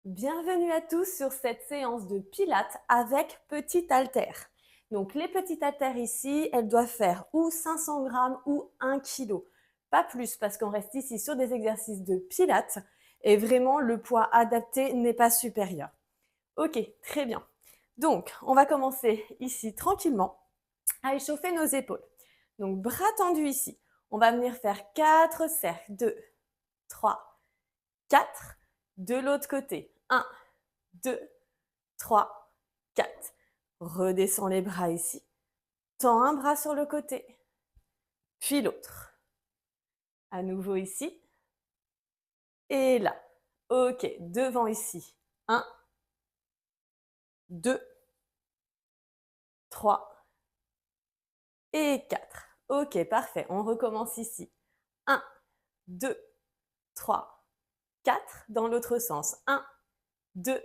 Bienvenue à tous sur cette séance de pilates avec petit haltère. Donc les petits haltères ici, elles doivent faire ou 500 grammes ou 1 kg. Pas plus parce qu'on reste ici sur des exercices de pilates et vraiment le poids adapté n'est pas supérieur. Ok, très bien. Donc on va commencer ici tranquillement à échauffer nos épaules. Donc bras tendus ici. On va venir faire 4 cercles. 2, 3, 4. De l'autre côté. 1, 2, 3, 4. Redescends les bras ici. Tends un bras sur le côté, puis l'autre. À nouveau ici. Et là. Ok, devant ici. 1, 2, 3 et 4. Ok, parfait. On recommence ici. 1, 2, 3, 4. Dans l'autre sens. 1, 2,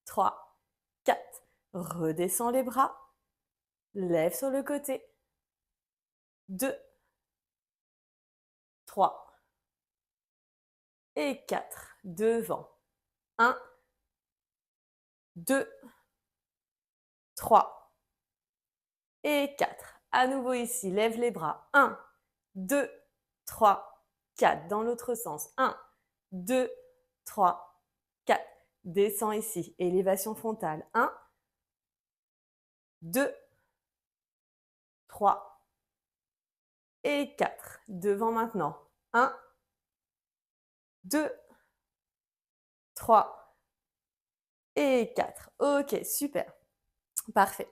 3, 4. Redescends les bras. Lève sur le côté. 2, 3 et 4. Devant. 1, 2, 3 et 4. À nouveau ici, lève les bras. 1, 2, 3, 4. Dans l'autre sens. 1, 2, 3, 4. Descends ici. Élévation frontale. 1, 2, 3 et 4. Devant maintenant. 1, 2, 3 et 4. Ok, super. Parfait.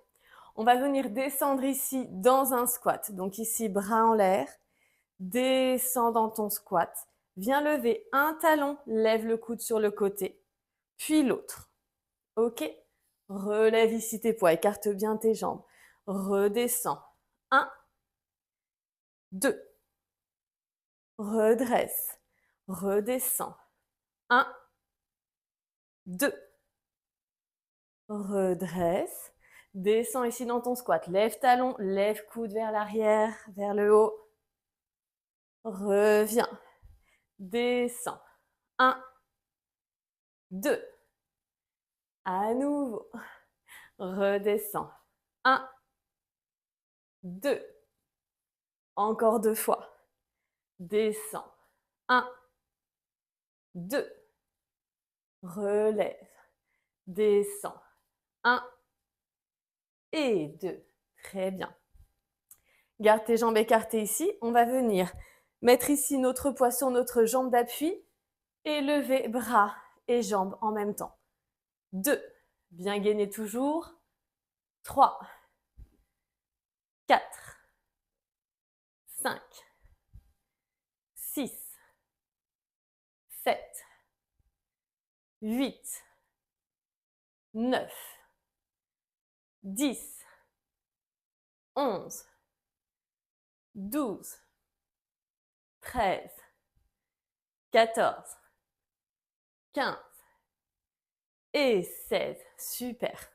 On va venir descendre ici dans un squat. Donc ici, bras en l'air. Descends dans ton squat. Viens lever un talon, lève le coude sur le côté, puis l'autre. Ok? Relève ici tes poids, écarte bien tes jambes. Redescends. 1, 2. Redresse. Redescends. 1, 2. Redresse. Descends ici dans ton squat. Lève talon, lève coude vers l'arrière, vers le haut. Reviens. Descends. 1, 2. À nouveau. Redescends. 1, 2. Encore 2 fois. Descends. 1, 2. Relève. Descends. 1 et 2. Très bien. Garde tes jambes écartées ici. On va venir mettre ici notre poids sur notre jambe d'appui et lever bras et jambes en même temps. 2. Bien gainer toujours. 3, 4, 5, 6, 7, 8, 9, 10, 11, 12, 13, 14, 15 et 16. Super.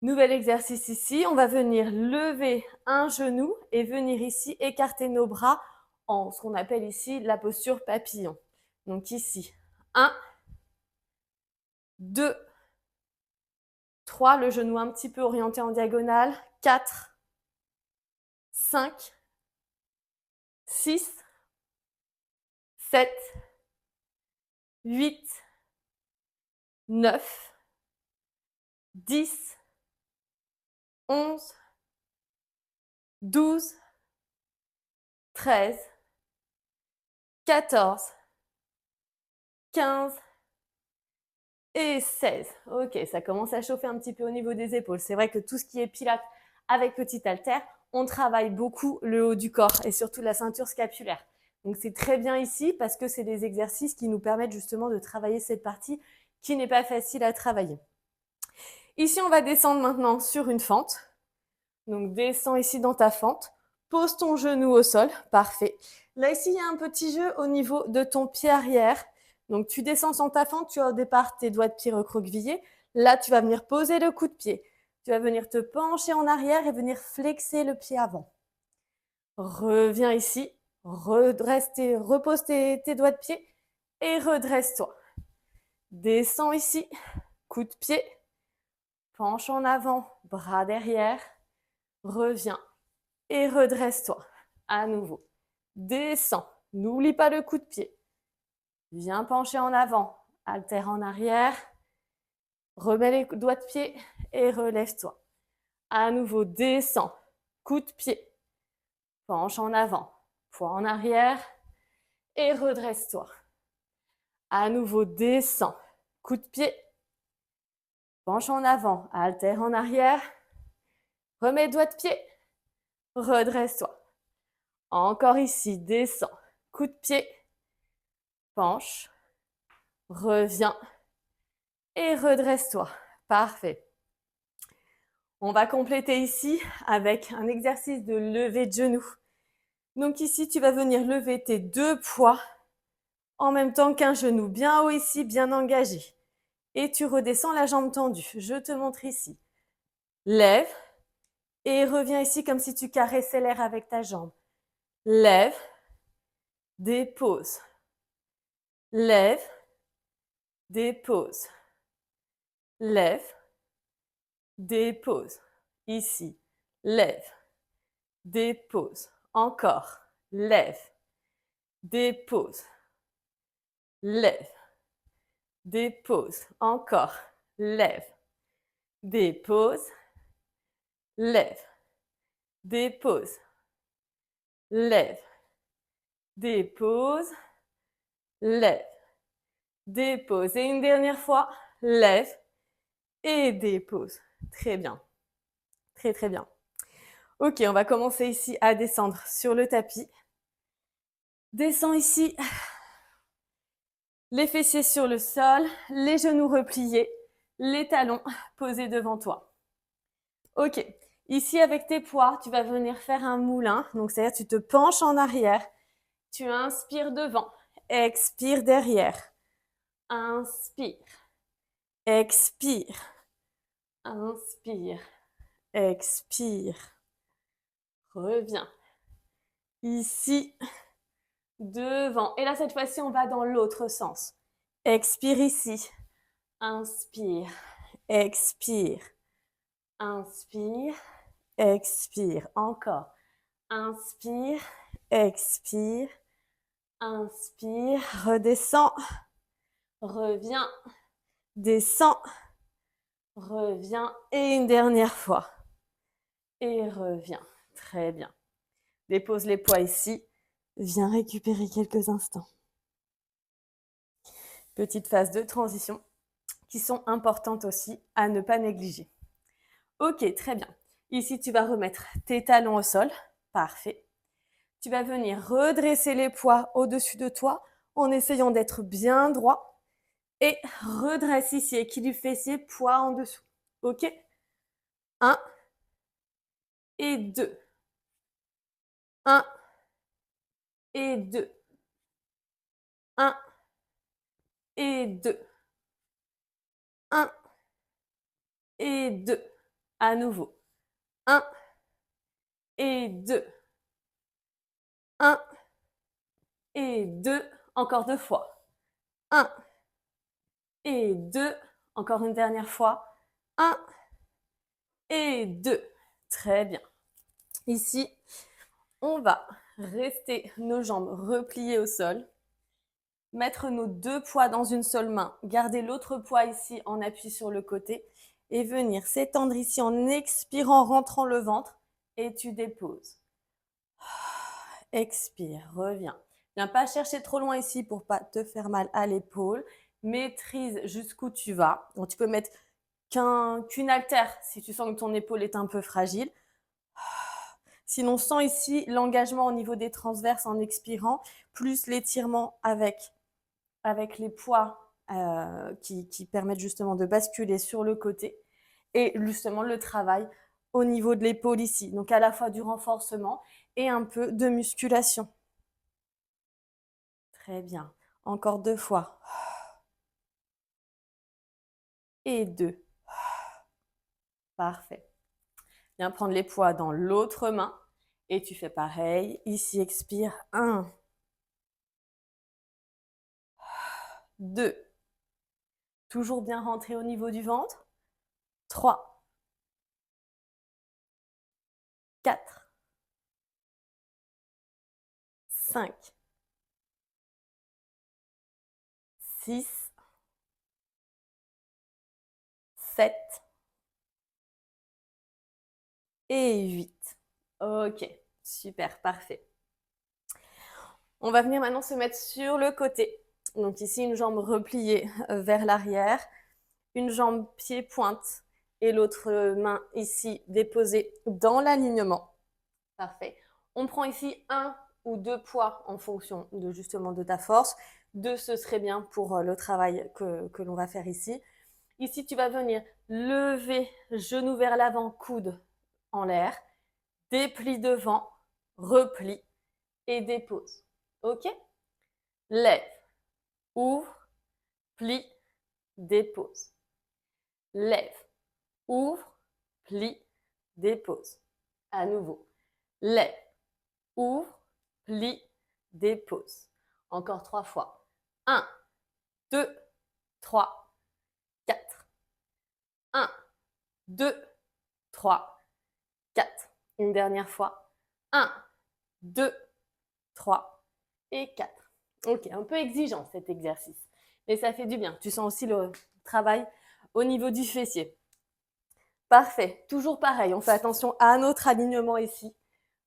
Nouvel exercice ici. On va venir lever un genou et venir ici écarter nos bras en ce qu'on appelle ici la posture papillon. Donc ici, 1, 2, 3, le genou un petit peu orienté en diagonale, 4, 5, 6, 7, 8, 9, 10, 11, 12, 13, 14, 15 et 16. Ok, ça commence à chauffer un petit peu au niveau des épaules. C'est vrai que tout ce qui est pilates avec petit haltère, on travaille beaucoup le haut du corps et surtout la ceinture scapulaire. Donc c'est très bien ici parce que c'est des exercices qui nous permettent justement de travailler cette partie qui n'est pas facile à travailler. Ici, on va descendre maintenant sur une fente. Donc descends ici dans ta fente. Pose ton genou au sol. Parfait. Là, ici, il y a un petit jeu au niveau de ton pied arrière. Donc tu descends sur ta fente, tu as au départ tes doigts de pied recroquevillés. Là, tu vas venir poser le coup de pied. Tu vas venir te pencher en arrière et venir flexer le pied avant. Reviens ici, repose tes doigts de pied et redresse-toi. Descends ici, coup de pied, penche en avant, bras derrière, reviens et redresse-toi. À nouveau, descends, n'oublie pas le coup de pied. Viens pencher en avant, haltère en arrière, remets les doigts de pied et relève-toi. À nouveau, descends, coup de pied, penche en avant, poids en arrière et redresse-toi. À nouveau, descends, coup de pied, penche en avant, haltère en arrière, remets doigts de pied, redresse-toi. Encore ici, descends, coup de pied, penche, reviens et redresse-toi. Parfait. On va compléter ici avec un exercice de levée de genoux. Donc ici, tu vas venir lever tes deux poids en même temps qu'un genou bien haut ici, bien engagé. Et tu redescends la jambe tendue. Je te montre ici. Lève et reviens ici comme si tu caressais l'air avec ta jambe. Lève, dépose. Lève, dépose. Lève, dépose. Ici, lève, dépose. Encore, lève, dépose. Lève, dépose. Encore, lève, dépose. Lève, dépose. Lève, dépose. Lève, dépose. Et une dernière fois, lève et dépose. Très bien. Très, très bien. Ok, on va commencer ici à descendre sur le tapis. Descends ici, les fessiers sur le sol, les genoux repliés, les talons posés devant toi. Ok, ici avec tes poids, tu vas venir faire un moulin. Donc, c'est-à-dire tu te penches en arrière, tu inspires devant, expire derrière. Inspire, expire, inspire, expire. Reviens. Ici, devant. Et là, cette fois-ci, on va dans l'autre sens. Expire ici. Inspire, expire, inspire, expire. Encore. Inspire, expire, inspire. Redescends, reviens, descends, reviens. Et une dernière fois. Et reviens. Très bien. Dépose les poids ici. Viens récupérer quelques instants. Petite phase de transition qui sont importantes aussi à ne pas négliger. Ok, très bien. Ici, tu vas remettre tes talons au sol. Parfait. Tu vas venir redresser les poids au-dessus de toi en essayant d'être bien droit. Et redresse ici, équilibre fessier, poids en dessous. Ok? 1 et 2. 1 et 2. 1 et 2. 1 et 2. À nouveau. 1 et 2. 1 et 2. Encore 2 fois. 1 et 2. Encore une dernière fois. 1 et 2. Très bien. Ici, on va rester nos jambes repliées au sol. Mettre nos deux poids dans une seule main. Garder l'autre poids ici en appui sur le côté. Et venir s'étendre ici en expirant, rentrant le ventre. Et tu déposes. Expire, reviens. Viens pas chercher trop loin ici pour pas te faire mal à l'épaule. Maîtrise jusqu'où tu vas. Donc, tu peux mettre qu'une haltère si tu sens que ton épaule est un peu fragile. Sinon, sens ici l'engagement au niveau des transverses en expirant, plus l'étirement avec les poids qui permettent justement de basculer sur le côté et justement le travail au niveau de l'épaule ici. Donc, à la fois du renforcement et un peu de musculation. Très bien. Encore 2 fois. Et 2. Parfait. Viens prendre les poids dans l'autre main. Et tu fais pareil. Ici, expire. 1. 2. Toujours bien rentré au niveau du ventre. 3, 4, 5, 6, 7 et 8. Ok, super, parfait. On va venir maintenant se mettre sur le côté. Donc ici, une jambe repliée vers l'arrière, une jambe pied-pointe et l'autre main ici déposée dans l'alignement. Parfait. On prend ici 1 ou 2 poids en fonction de justement de ta force. 2, ce serait bien pour le travail que l'on va faire ici. Ici, tu vas venir lever genou vers l'avant, coude en l'air, déplie devant, replie et dépose. Ok? Lève, ouvre, plie, dépose. Lève, ouvre, plie, dépose. À nouveau. Lève, ouvre, plie, dépose. Encore 3 fois. 1, 2, 3, 4. 1, 2, 3, 4. Une dernière fois. 1, 2, 3 et 4. Ok, un peu exigeant cet exercice, mais ça fait du bien. Tu sens aussi le travail au niveau du fessier. Parfait, toujours pareil, on fait attention à notre alignement ici.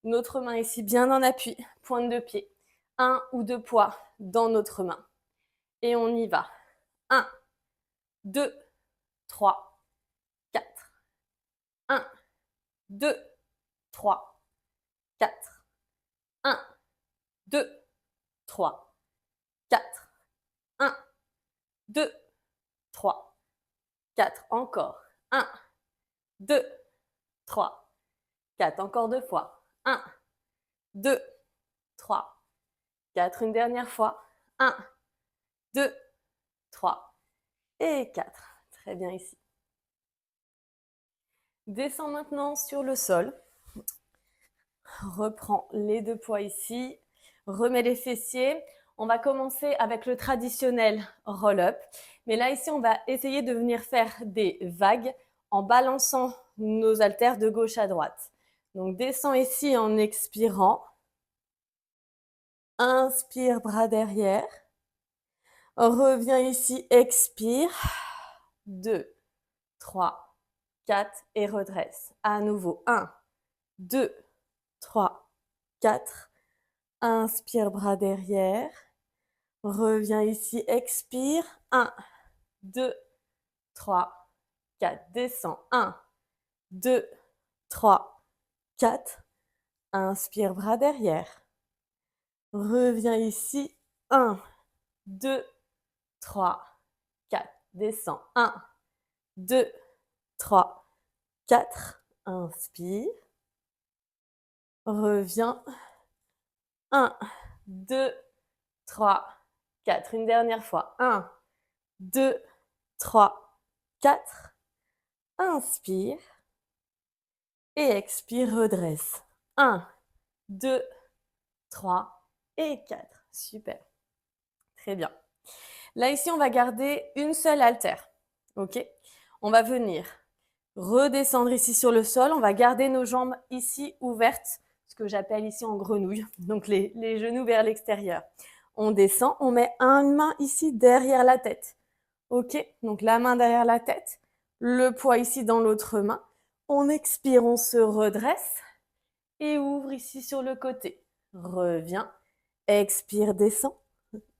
Notre main ici bien en appui, pointe de pied. 1 ou 2 poids dans notre main. Et on y va. 1, 2, 3, 4. 1, 2, 3, 4. 1, 2, 3, 4. 1, 2, 3, 4. Encore. 1, 2, 3, 4. Encore 2 fois. 1, 2, 3, 4. Une dernière fois. 1, 2, 3 et 4. Très bien ici. Descends maintenant sur le sol. Reprends les 2 poids ici. Remets les fessiers. On va commencer avec le traditionnel roll-up. Mais là, ici, on va essayer de venir faire des vagues en balançant nos haltères de gauche à droite. Donc, descends ici en expirant. Inspire, bras derrière. Reviens ici, expire. 2, 3, 4 et redresse. À nouveau, 1, 2, 3, 4. Inspire, bras derrière. Reviens ici, expire. 1, 2, 3, 4. Descends. 1, 2, 3, 4. Inspire, bras derrière. Reviens ici. 1, 2, 3, 4. Descends. 1, 2, 3, 4. Inspire. Reviens. 1, 2, 3, 4. Une dernière fois. 1, 2, 3, 4. Inspire. Et expire, redresse. 1, 2, 3 et 4. Super. Très bien. Là, ici, on va garder une seule haltère. OK? On va venir redescendre ici sur le sol. On va garder nos jambes ici ouvertes, ce que j'appelle ici en grenouille. Donc, les genoux vers l'extérieur. On descend. On met une main ici derrière la tête. OK? Donc, la main derrière la tête. Le poids ici dans l'autre main. On expire, on se redresse. Et ouvre ici sur le côté. Reviens. Expire, descends.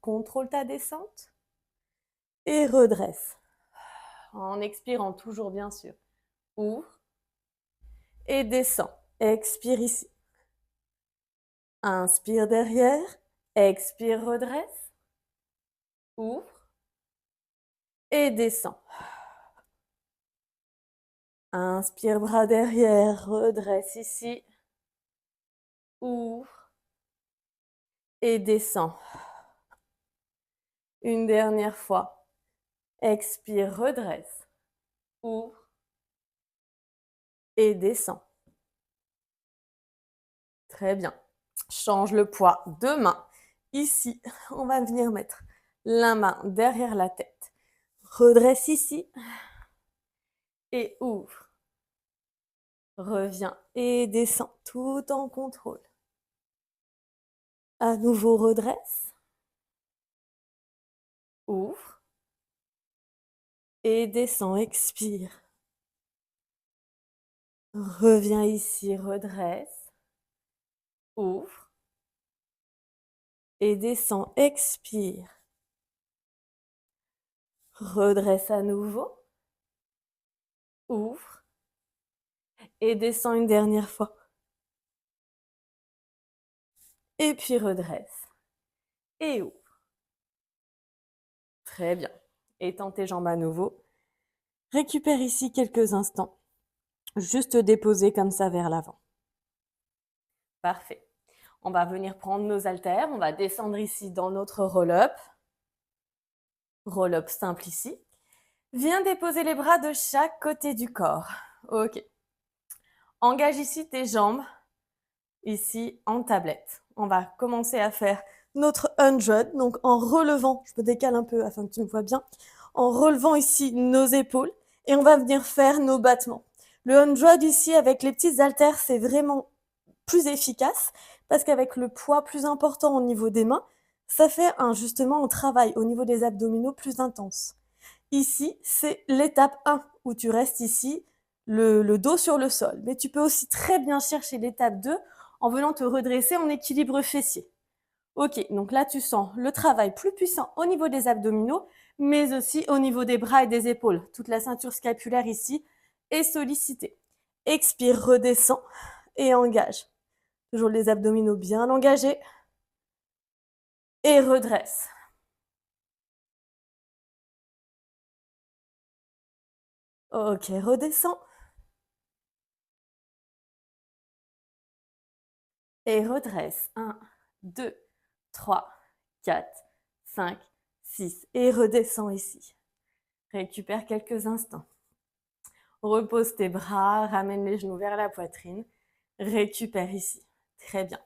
Contrôle ta descente. Et redresse. En expirant toujours, bien sûr. Ouvre. Et descends. Expire ici. Inspire derrière. Expire, redresse. Ouvre. Et descends. Inspire, bras derrière. Redresse ici. Ouvre. Et descends. Une dernière fois. Expire, redresse. Ouvre. Et descends. Très bien. Change le poids de main. Ici, on va venir mettre la main derrière la tête. Redresse ici. Et ouvre. Reviens et descends tout en contrôle. À nouveau, redresse. Ouvre. Et descends, expire. Reviens ici, redresse. Ouvre. Et descends, expire. Redresse à nouveau. Ouvre. Et descends une dernière fois. Et puis redresse. Et ouvre. Très bien. Étends tes jambes à nouveau. Récupère ici quelques instants. Juste te déposer comme ça vers l'avant. Parfait. On va venir prendre nos haltères. On va descendre ici dans notre roll-up. Roll-up simple ici. Viens déposer les bras de chaque côté du corps. Ok. Engage ici tes jambes, ici en tablette. On va commencer à faire notre 100, donc en relevant, je me décale un peu afin que tu me vois bien, en relevant ici nos épaules et on va venir faire nos battements. Le 100 ici avec les petits haltères, c'est vraiment plus efficace parce qu'avec le poids plus important au niveau des mains, ça fait justement un travail au niveau des abdominaux plus intense. Ici, c'est l'étape 1 où tu restes ici, le dos sur le sol. Mais tu peux aussi très bien chercher l'étape 2 en venant te redresser en équilibre fessier. Ok, donc là, tu sens le travail plus puissant au niveau des abdominaux, mais aussi au niveau des bras et des épaules. Toute la ceinture scapulaire ici est sollicitée. Expire, redescends et engage. Toujours les abdominaux bien engagés. Et redresse. Ok, redescends. Et redresse. 1, 2, 3, 4, 5, 6. Et redescends ici. Récupère quelques instants. Repose tes bras, ramène les genoux vers la poitrine. Récupère ici. Très bien.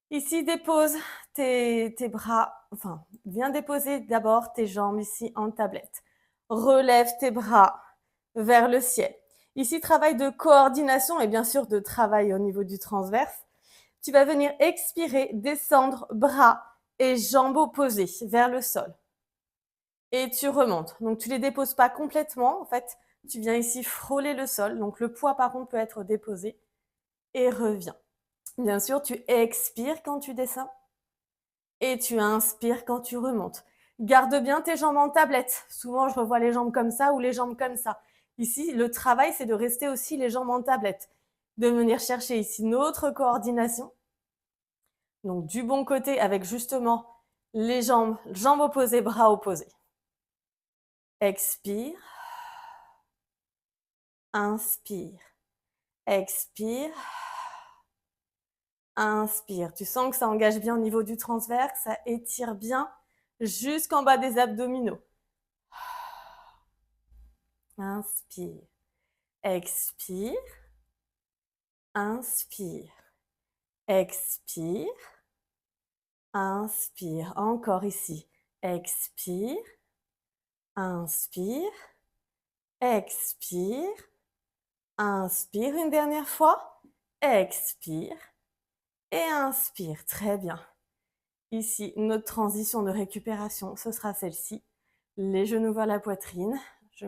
Ici, dépose tes bras. Enfin, viens déposer d'abord tes jambes ici en tablette. Relève tes bras vers le ciel. Ici, travail de coordination et bien sûr de travail au niveau du transverse. Tu vas venir expirer, descendre, bras et jambes opposées vers le sol. Et tu remontes. Donc, tu ne les déposes pas complètement. En fait, tu viens ici frôler le sol. Donc, le poids, par contre, peut être déposé. Et reviens. Bien sûr, tu expires quand tu descends. Et tu inspires quand tu remontes. Garde bien tes jambes en tablette. Souvent, je revois les jambes comme ça ou les jambes comme ça. Ici, le travail, c'est de rester aussi les jambes en tablette. De venir chercher ici notre coordination. Donc, du bon côté avec justement les jambes opposées, bras opposés. Expire. Inspire. Expire. Inspire. Tu sens que ça engage bien au niveau du transverse, ça étire bien jusqu'en bas des abdominaux. Inspire. Expire. Inspire. Expire. Inspire. Encore ici. Expire. Inspire. Expire. Inspire une dernière fois. Expire. Et inspire. Très bien. Ici, notre transition de récupération, ce sera celle-ci. Les genoux vers la poitrine. Je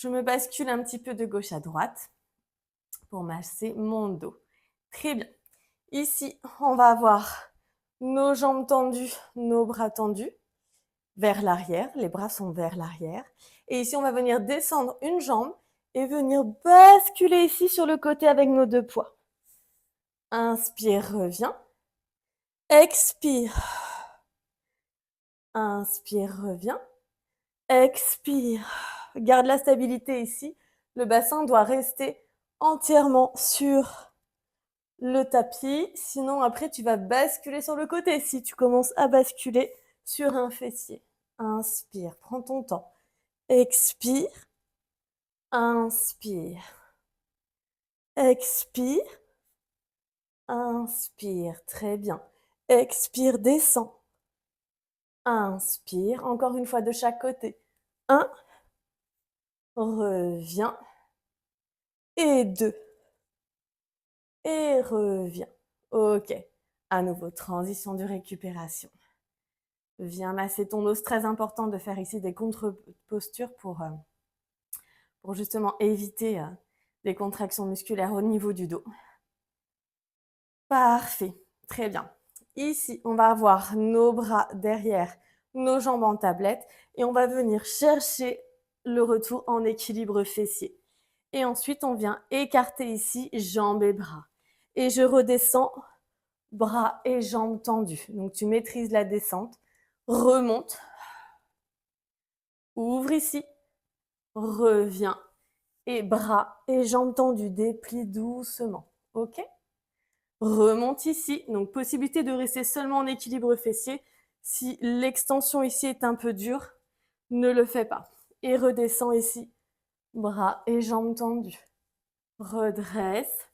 me bascule un petit peu de gauche à droite pour masser mon dos. Très bien. Ici, on va avoir nos jambes tendues, nos bras tendus vers l'arrière. Les bras sont vers l'arrière. Et ici, on va venir descendre une jambe et venir basculer ici sur le côté avec nos deux poids. Inspire, reviens. Expire. Inspire, reviens. Expire. Garde la stabilité ici. Le bassin doit rester entièrement sur le tapis. Sinon, après, tu vas basculer sur le côté. Si tu commences à basculer sur un fessier. Inspire. Prends ton temps. Expire. Inspire. Expire. Inspire. Très bien. Expire, descends. Inspire, encore une fois de chaque côté. 1, reviens. Et 2, et reviens. Ok, à nouveau, transition de récupération. Viens masser ton dos, c'est très important de faire ici des contre-postures pour justement éviter des contractions musculaires au niveau du dos. Parfait, très bien. Ici, on va avoir nos bras derrière, nos jambes en tablette et on va venir chercher le retour en équilibre fessier. Et ensuite, on vient écarter ici jambes et bras. Et je redescends, bras et jambes tendus. Donc, tu maîtrises la descente. Remonte. Ouvre ici. Reviens. Et bras et jambes tendus. Déplie doucement. OK? Remonte ici. Donc, possibilité de rester seulement en équilibre fessier. Si l'extension ici est un peu dure, ne le fais pas. Et redescends ici. Bras et jambes tendus. Redresse.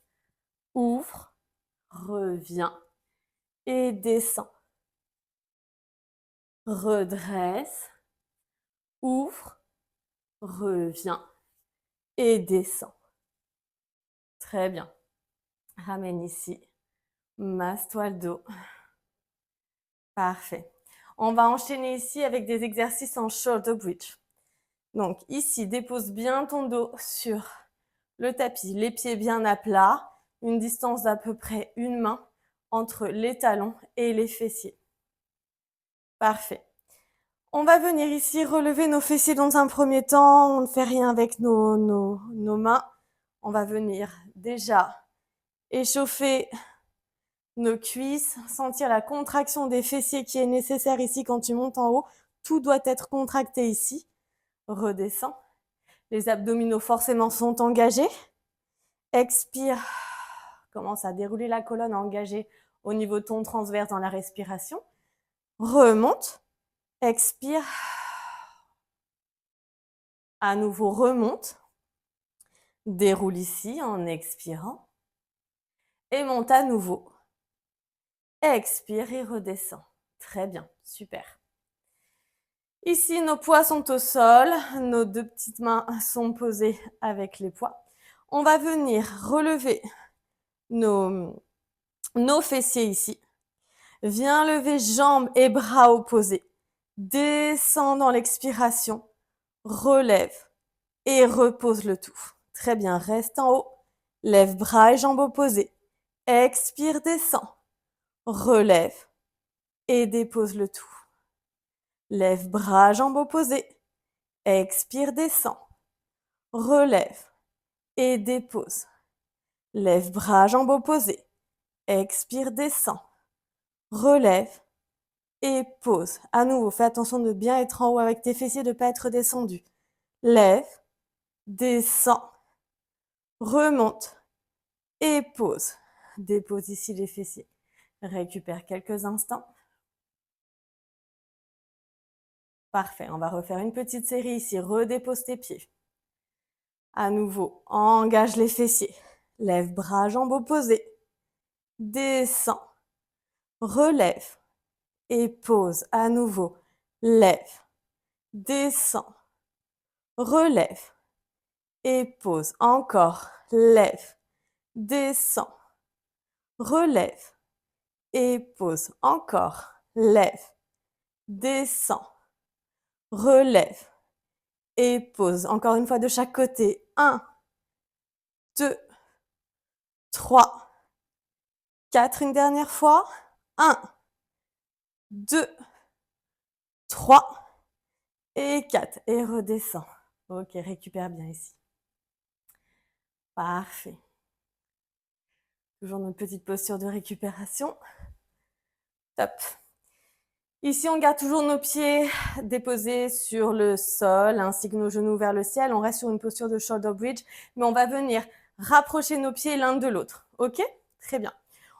Ouvre. Reviens. Et descends. Redresse. Ouvre. Reviens. Et descends. Très bien. Ramène ici. Masse-toi le dos. Parfait. On va enchaîner ici avec des exercices en shoulder bridge. Donc ici, dépose bien ton dos sur le tapis, les pieds bien à plat, une distance d'à peu près une main entre les talons et les fessiers. Parfait. On va venir ici relever nos fessiers dans un premier temps. On ne fait rien avec nos mains. On va venir déjà échauffer nos cuisses, sentir la contraction des fessiers qui est nécessaire ici quand tu montes en haut. Tout doit être contracté ici. Redescends. Les abdominaux forcément sont engagés. Expire. Commence à dérouler la colonne, à engager au niveau de ton transverse dans la respiration. Remonte. Expire. À nouveau, remonte. Déroule ici en expirant. Et monte à nouveau. Expire et redescends. Très bien, super. Ici, nos poids sont au sol. Nos deux petites mains sont posées avec les poids. On va venir relever nos fessiers ici. Viens lever jambes et bras opposés. Descends dans l'expiration. Relève et repose le tout. Très bien, reste en haut. Lève bras et jambes opposés. Expire, descends. Relève et dépose le tout. Lève bras, jambes opposées. Expire, descends. Relève et dépose. Lève bras, jambes opposées. Expire, descends. Relève et pose. À nouveau, fais attention de bien être en haut avec tes fessiers, de ne pas être descendu. Lève, descends, remonte et pose. Dépose ici les fessiers. Récupère quelques instants. Parfait, on va refaire une petite série ici. Redépose tes pieds. À nouveau, engage les fessiers. Lève bras, jambes opposées. Descends, relève et pose. À nouveau, lève, descends, relève et pose. Encore, lève, descends, relève et pose. Encore, lève, descends, relève et pose. Encore une fois de chaque côté. 1, 2, 3, 4. Une dernière fois. 1, 2, 3 et 4. Et redescends. Ok, récupère bien ici. Parfait. Toujours notre petite posture de récupération. Top. Ici, on garde toujours nos pieds déposés sur le sol, ainsi que nos genoux vers le ciel. On reste sur une posture de shoulder bridge, mais on va venir rapprocher nos pieds l'un de l'autre. Ok? Très bien.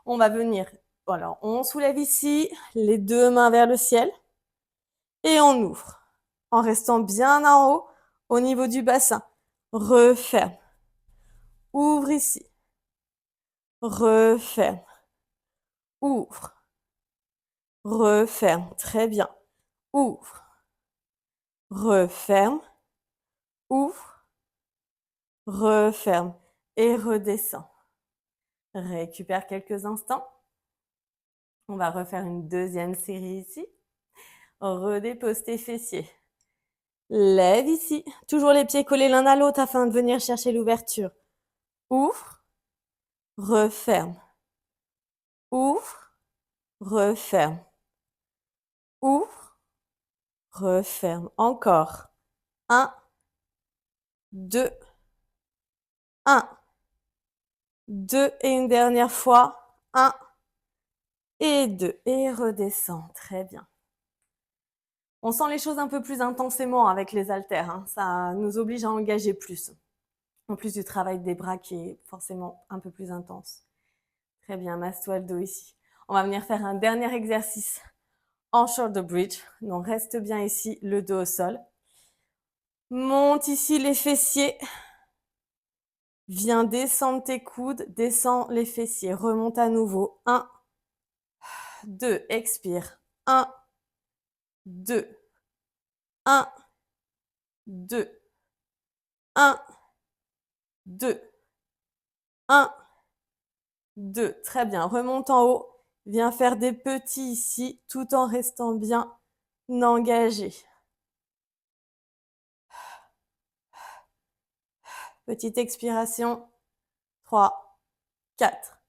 On va venir, alors on soulève ici les deux mains vers le ciel et on ouvre en restant bien en haut au niveau du bassin. Referme. Ouvre ici. Referme. Ouvre. Referme. Très bien. ouvre, referme, ouvre, referme et redescends. Récupère quelques instants. On va refaire une deuxième série ici. Redépose tes fessiers. Lève ici. Toujours les pieds collés l'un à l'autre afin de venir chercher l'ouverture. Ouvre, referme. Ouvre, referme. Ouvre, referme. Encore. 1, 2, 1, 2 et une dernière fois. 1 et 2 et redescends. Très bien. On sent les choses un peu plus intensément avec les haltères, hein. Ça nous oblige à engager plus. En plus du travail des bras qui est forcément un peu plus intense. Très bien, masse-toi le dos ici. On va venir faire un dernier exercice en shoulder bridge. Donc reste bien ici, le dos au sol. Monte ici les fessiers. Viens descendre tes coudes, descends les fessiers. Remonte à nouveau. 1, 2, expire. 1, 2, 1, 2, 1, 2, 1, 2. Très bien. Remonte en haut. Viens faire des petits ici, tout en restant bien engagé. Petite expiration. 3, 4.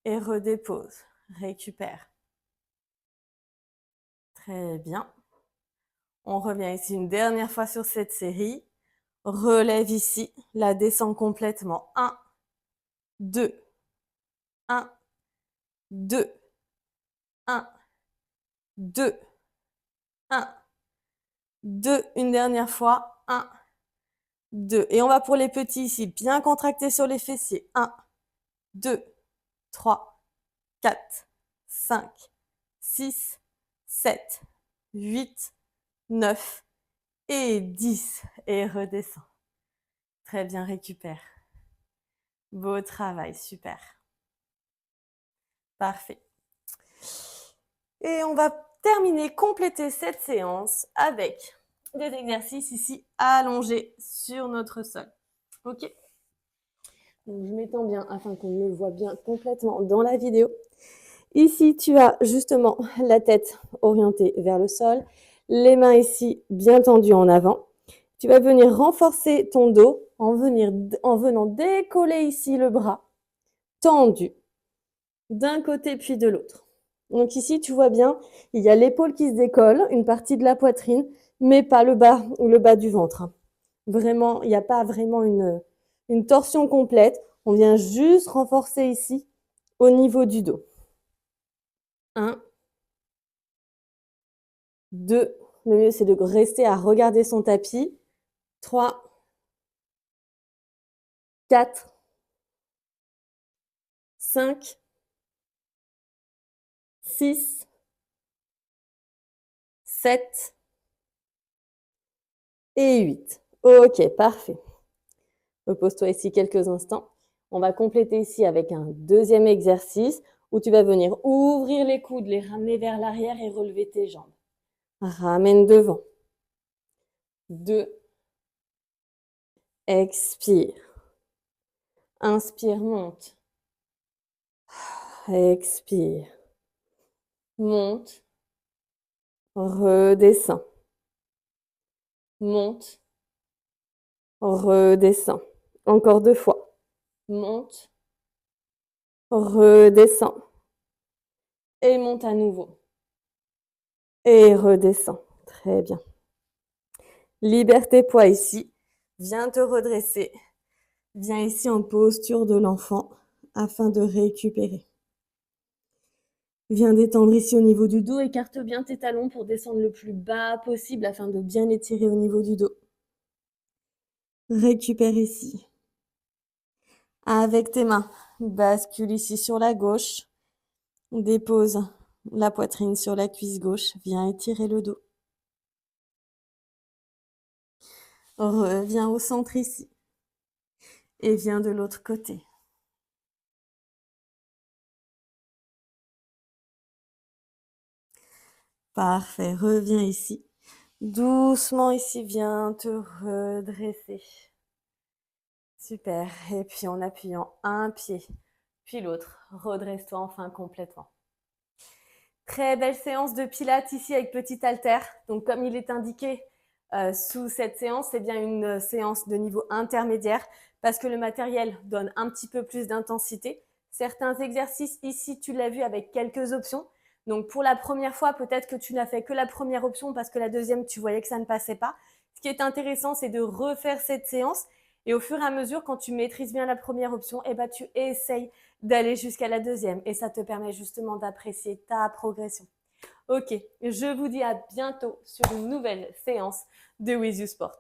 Et redépose. Récupère. Très bien. On revient ici une dernière fois sur cette série. Relève ici. La descend complètement. 1, 2, 1, 2, 1, 2, 1, 2. Une dernière fois. 1, 2. Et on va pour les petits ici. Bien contracté sur les fessiers. 1, 2, 3, 4, 5, 6, 7, 8, 9 et 10. Et redescends. Très bien, récupère. Beau travail, super. Parfait. Et on va terminer, compléter cette séance avec des exercices ici allongés sur notre sol. Ok? Donc, je m'étends bien afin qu'on me voit bien complètement dans la vidéo. Ici, tu as justement la tête orientée vers le sol, les mains ici bien tendues en avant. Tu vas venir renforcer ton dos en venant décoller ici le bras tendu d'un côté puis de l'autre. Donc ici, tu vois bien, il y a l'épaule qui se décolle, une partie de la poitrine, mais pas le bas du ventre. Vraiment, il n'y a pas vraiment une torsion complète. On vient juste renforcer ici au niveau du dos. 1, 2, le mieux c'est de rester à regarder son tapis. 3, 4, 5, 6, 7 et 8. Ok, parfait. Repose-toi ici quelques instants. On va compléter ici avec un deuxième exercice où tu vas venir ouvrir les coudes, les ramener vers l'arrière et relever tes jambes. Ramène devant. 2. Expire. Inspire, monte. Expire. Monte. Redescends. Monte. Redescends. Encore 2 fois. Monte. Redescends. Et monte à nouveau. Et redescends. Très bien. Libère tes poids ici. Viens te redresser. Viens ici en posture de l'enfant afin de récupérer. Viens détendre ici au niveau du dos. Écarte bien tes talons pour descendre le plus bas possible afin de bien étirer au niveau du dos. Récupère ici. Avec tes mains, bascule ici sur la gauche. Dépose la poitrine sur la cuisse gauche. Viens étirer le dos. Reviens au centre ici. Et viens de l'autre côté. Parfait. Reviens ici. Doucement ici, viens te redresser. Super. Et puis en appuyant un pied, puis l'autre, redresse-toi enfin complètement. Très belle séance de pilates ici avec petit haltère. Donc comme il est indiqué sous cette séance, c'est bien une séance de niveau intermédiaire parce que le matériel donne un petit peu plus d'intensité. Certains exercices ici, tu l'as vu avec quelques options. Donc pour la première fois, peut-être que tu n'as fait que la première option parce que la deuxième, tu voyais que ça ne passait pas. Ce qui est intéressant, c'est de refaire cette séance et au fur et à mesure, quand tu maîtrises bien la première option, eh ben, tu essayes d'aller jusqu'à la deuxième et ça te permet justement d'apprécier ta progression. Ok, je vous dis à bientôt sur une nouvelle séance de With You Sport.